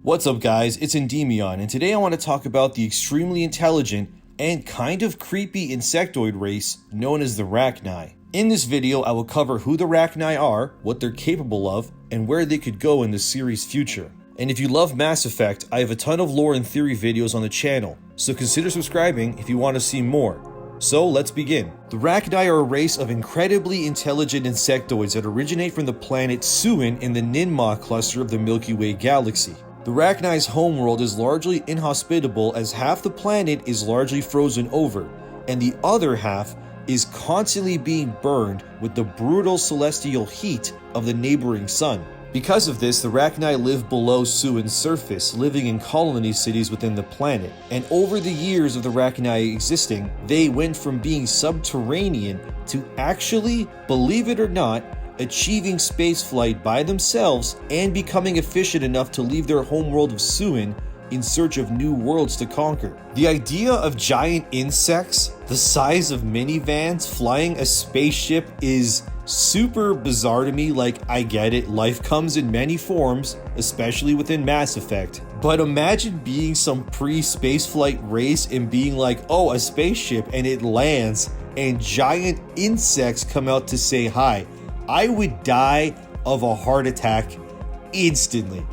What's up guys, it's Endymion, and today I want to talk about the extremely intelligent and kind of creepy insectoid race known as the Rachni. In this video, I will cover who the Rachni are, what they're capable of, and where they could go in the series' future. And if you love Mass Effect, I have a ton of lore and theory videos on the channel, so consider subscribing if you want to see more. So let's begin. The Rachni are a race of incredibly intelligent insectoids that originate from the planet Suin in the Ninmah cluster of the Milky Way galaxy. The Rachni's homeworld is largely inhospitable as half the planet is largely frozen over, and the other half is constantly being burned with the brutal celestial heat of the neighboring sun. Because of this, the Rachni live below Suin's surface, living in colony cities within the planet. And over the years of the Rachni existing, they went from being subterranean to actually, believe it or not, achieving spaceflight by themselves and becoming efficient enough to leave their homeworld of Suin in search of new worlds to conquer. The idea of giant insects the size of minivans flying a spaceship is super bizarre to me. Like, I get it, life comes in many forms, especially within Mass Effect. But imagine being some pre-spaceflight race and being like, oh, a spaceship, and it lands and giant insects come out to say hi. I would die of a heart attack instantly.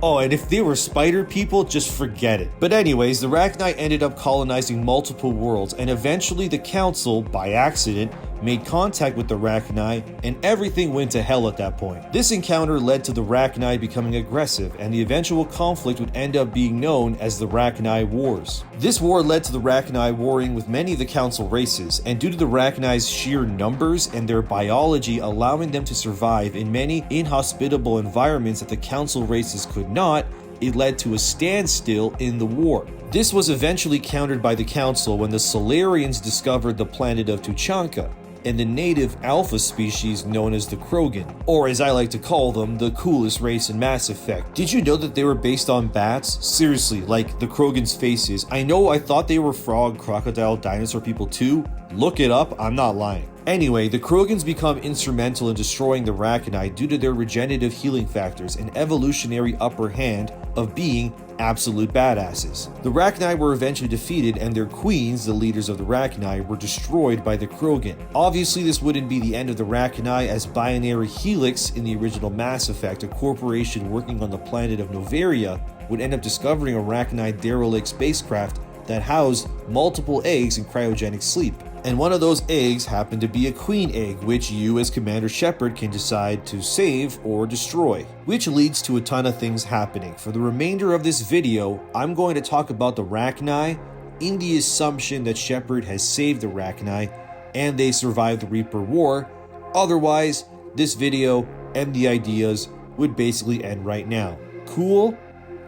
Oh, and if they were spider people, just forget it. But anyways, the Rachni ended up colonizing multiple worlds, and eventually the Council, by accident, made contact with the Rachni, and everything went to hell at that point. This encounter led to the Rachni becoming aggressive, and the eventual conflict would end up being known as the Rachni Wars. This war led to the Rachni warring with many of the Council races, and due to the Rachni's sheer numbers and their biology allowing them to survive in many inhospitable environments that the Council races could not, it led to a standstill in the war. This was eventually countered by the Council when the Solarians discovered the planet of Tuchanka and the native alpha species known as the Krogan, or as I like to call them, the coolest race in Mass Effect. Did you know that they were based on bats? Seriously, like the Krogan's faces. I know I thought they were frog, crocodile, dinosaur people too. Look it up, I'm not lying. Anyway, the Krogans become instrumental in destroying the Rachni due to their regenerative healing factors and evolutionary upper hand of being absolute badasses. The Rachni were eventually defeated, and their queens, the leaders of the Rachni, were destroyed by the Krogan. Obviously, this wouldn't be the end of the Rachni, as Binary Helix in the original Mass Effect, a corporation working on the planet of Noveria, would end up discovering a Rachni derelict spacecraft that housed multiple eggs in cryogenic sleep. And one of those eggs happened to be a queen egg, which you as Commander Shepard can decide to save or destroy, which leads to a ton of things happening. For the remainder of this video, I'm going to talk about the Rachni in the assumption that Shepard has saved the Rachni and they survived the Reaper War. Otherwise, this video and the ideas would basically end right now. Cool?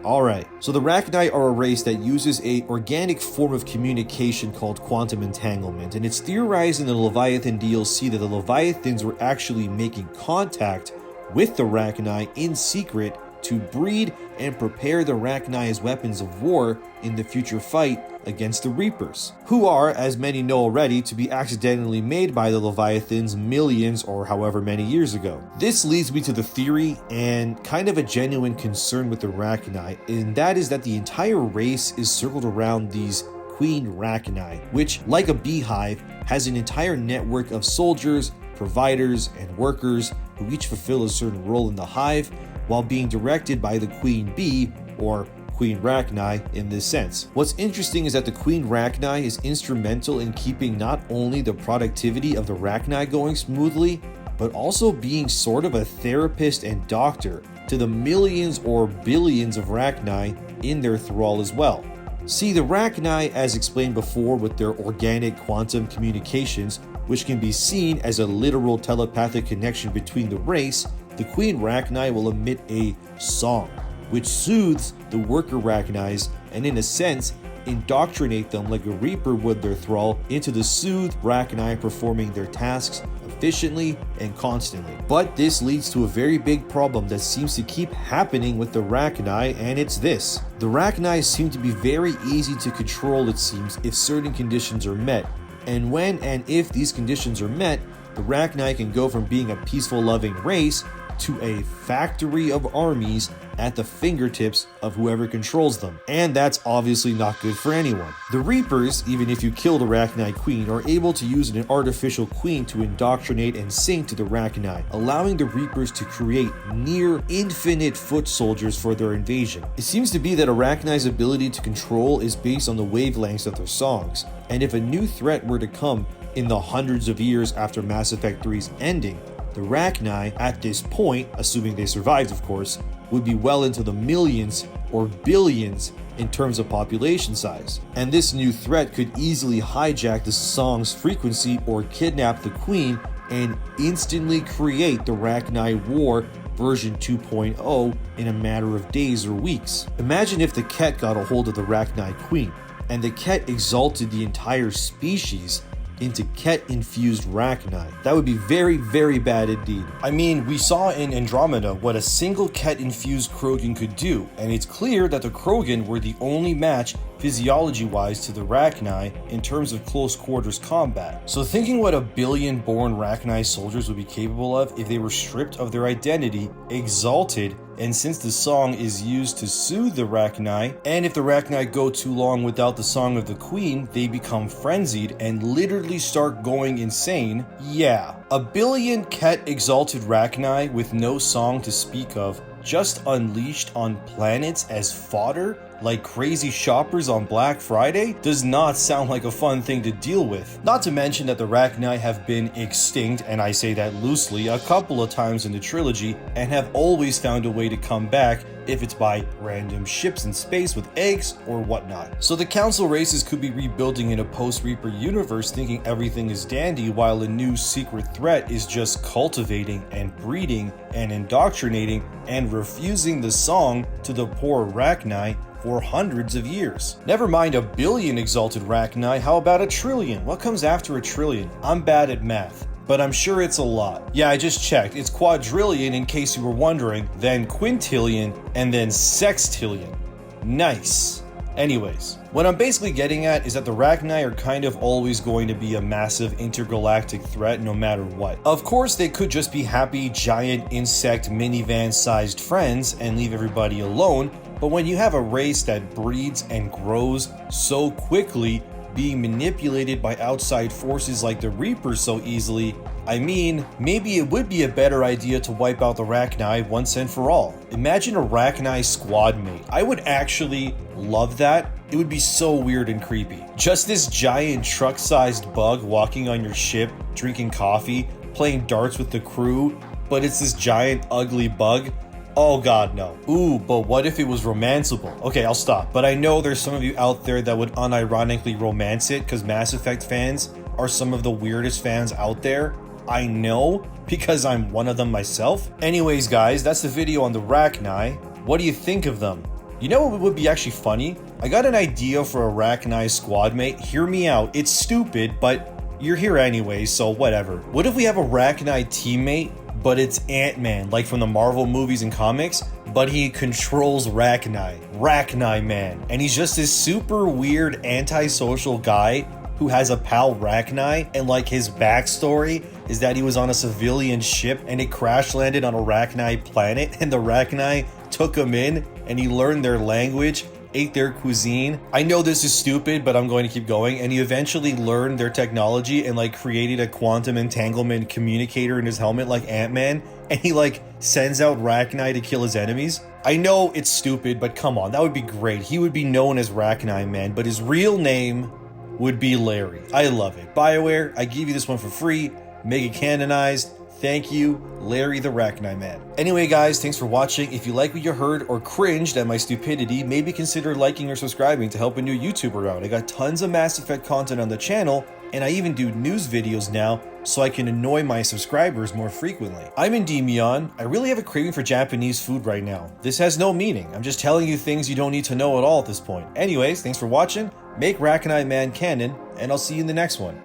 Alright, so the Rachni are a race that uses an organic form of communication called quantum entanglement, and it's theorized in the Leviathan DLC that the Leviathans were actually making contact with the Rachni in secret to breed and prepare the Rachni as weapons of war in the future fight against the Reapers, who are, as many know already, to be accidentally made by the Leviathans millions or however many years ago. This leads me to the theory and kind of a genuine concern with the Rachni, and that is that the entire race is circled around these Queen Rachni, which, like a beehive, has an entire network of soldiers, providers, and workers who each fulfill a certain role in the hive, while being directed by the Queen Bee, or Queen Rachni in this sense. What's interesting is that the Queen Rachni is instrumental in keeping not only the productivity of the Rachni going smoothly, but also being sort of a therapist and doctor to the millions or billions of Rachni in their thrall as well. See, the Rachni, as explained before with their organic quantum communications, which can be seen as a literal telepathic connection between the race, the Queen Rachni will emit a song, which soothes the worker Rachnis and in a sense indoctrinate them like a Reaper would their thrall into the soothed Rachni performing their tasks efficiently and constantly. But this leads to a very big problem that seems to keep happening with the Rachni, and it's this. The Rachni seem to be very easy to control, it seems, if certain conditions are met. And when and if these conditions are met, the Rachni can go from being a peaceful, loving race to a factory of armies at the fingertips of whoever controls them. And that's obviously not good for anyone. The Reapers, even if you kill the Rachni Queen, are able to use an artificial queen to indoctrinate and sing to the Rachni, allowing the Reapers to create near infinite foot soldiers for their invasion. It seems to be that Arachni's ability to control is based on the wavelengths of their songs, and if a new threat were to come in the hundreds of years after Mass Effect 3's ending, the Rachni, at this point, assuming they survived of course, would be well into the millions or billions in terms of population size. And this new threat could easily hijack the song's frequency or kidnap the Queen and instantly create the Rachni War version 2.0 in a matter of days or weeks. Imagine if the Ket got a hold of the Rachni Queen, and the Ket exalted the entire species into Ket-infused Rachni. That would be very, very bad indeed. I mean, we saw in Andromeda what a single Ket-infused Krogan could do, and it's clear that the Krogan were the only match physiology-wise to the Rachni in terms of close quarters combat. So thinking what a billion born Rachni soldiers would be capable of if they were stripped of their identity, exalted, and since the song is used to soothe the Rachni, and if the Rachni go too long without the song of the Queen, they become frenzied and literally start going insane. Yeah, a billion Ket exalted Rachni with no song to speak of, just unleashed on planets as fodder like crazy shoppers on Black Friday, does not sound like a fun thing to deal with. Not to mention that the Rachni have been extinct, and I say that loosely, a couple of times in the trilogy, and have always found a way to come back, if it's by random ships in space with eggs or whatnot. So the Council races could be rebuilding in a post-Reaper universe thinking everything is dandy, while a new secret threat is just cultivating and breeding and indoctrinating and refusing the song to the poor Rachni for hundreds of years. Never mind a billion exalted Rachni, how about a trillion? What comes after a trillion? I'm bad at math, but I'm sure it's a lot. Yeah, I just checked. It's quadrillion in case you were wondering, then quintillion, and then sextillion. Nice. Anyways, what I'm basically getting at is that the Rachni are kind of always going to be a massive intergalactic threat no matter what. Of course, they could just be happy, giant insect minivan-sized friends and leave everybody alone, but when you have a race that breeds and grows so quickly, being manipulated by outside forces like the Reapers so easily, I mean, maybe it would be a better idea to wipe out the Rachni once and for all. Imagine a Rachni squad mate. I would actually love that. It would be so weird and creepy. Just this giant truck-sized bug walking on your ship, drinking coffee, playing darts with the crew, but it's this giant ugly bug. Oh god, no. Ooh, but what if it was romanceable? Okay, I'll stop. But I know there's some of you out there that would unironically romance it because Mass Effect fans are some of the weirdest fans out there. I know, because I'm one of them myself. Anyways, guys, that's the video on the Rachni. What do you think of them? You know what would be actually funny? I got an idea for a Rachni squad mate. Hear me out. It's stupid, but you're here anyway, so whatever. What if we have a Rachni teammate, but it's Ant-Man, like from the Marvel movies and comics, but he controls Rachni. Rachni Man. And he's just this super weird antisocial guy who has a pal Rachni, and like his backstory is that he was on a civilian ship and it crash landed on a Rachni planet, and the Rachni took him in and he learned their language, ate their cuisine. I know this is stupid, but I'm going to keep going. And he eventually learned their technology and like created a quantum entanglement communicator in his helmet like Ant-Man, and he like sends out Rachni to kill his enemies. I know it's stupid, but come on, that would be great. He would be known as Rachni Man, but his real name would be Larry. I love it. BioWare, I give you this one for free. Make it canonized. Thank you, Larry the Rachni Man. Anyway, guys, thanks for watching. If you like what you heard or cringed at my stupidity, maybe consider liking or subscribing to help a new YouTuber out. I got tons of Mass Effect content on the channel, and I even do news videos now so I can annoy my subscribers more frequently. I'm ENDYMION. I really have a craving for Japanese food right now. This has no meaning. I'm just telling you things you don't need to know at all at this point. Anyways, thanks for watching. Make Rachni Man canon, and I'll see you in the next one.